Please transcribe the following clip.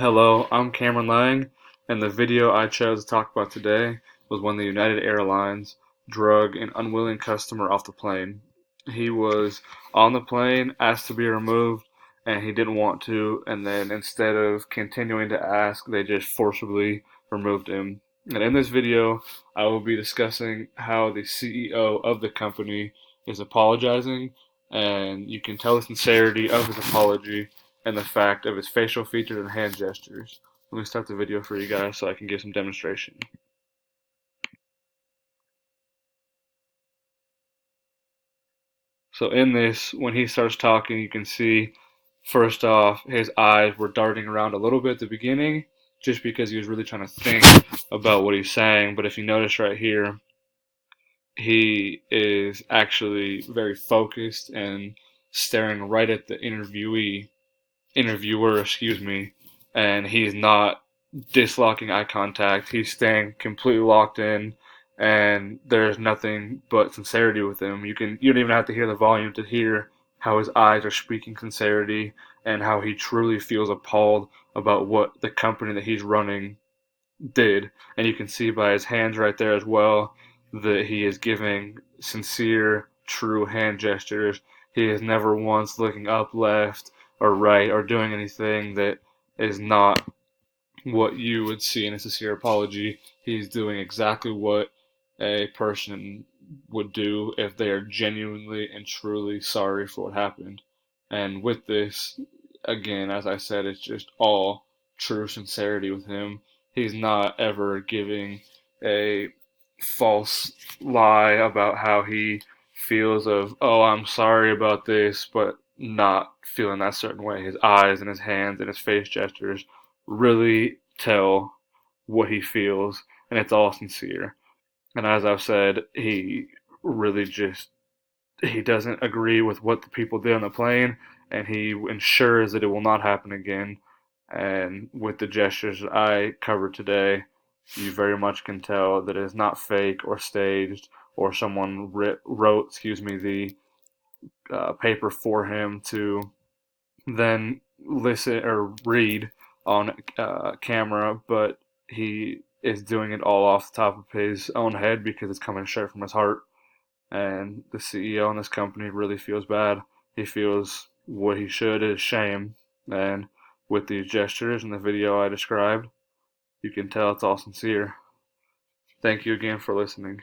Hello, I'm Cameron Lang, and the video I chose to talk about today was when the United Airlines drug an unwilling customer off the plane. He was on the plane, asked to be removed, and he didn't want to, and then instead of continuing to ask, they just forcibly removed him. And in this video, I will be discussing how the CEO of the company is apologizing, and you can tell the sincerity of his apology and the fact of his facial features and hand gestures. Let me start the video for you guys so I can give some demonstration. So in this, when he starts talking, you can see first off, his eyes were darting around a little bit at the beginning, just because he was really trying to think about what he's saying. But if you notice right here, he is actually very focused and staring right at the interviewer, excuse me, and he's not dislocking eye contact. He's staying completely locked in, and there's nothing but sincerity with him. You don't even have to hear the volume to hear how his eyes are speaking sincerity and how he truly feels appalled about what the company that he's running did. And you can see by his hands right there as well that he is giving sincere, true hand gestures. He is never once looking up, left, or right, or doing anything that is not what you would see in a sincere apology. He's doing exactly what a person would do if they are genuinely and truly sorry for what happened. And with this, again, as I said, it's just all true sincerity with him. He's not ever giving a false lie about how he feels of, oh, I'm sorry about this, but not feeling that certain way. His eyes and his hands and his face gestures really tell what he feels, and it's all sincere. And as I've said, he really just he doesn't agree with what the people did on the plane, and he ensures that it will not happen again. And with the gestures I covered today, you very much can tell that it is not fake or staged or someone wrote, the paper for him to then listen or read on camera, but he is doing it all off the top of his own head because it's coming straight from his heart. And the CEO in this company really feels bad. He feels what he should is shame. And with these gestures and the video I described, you can tell it's all sincere. Thank you again for listening.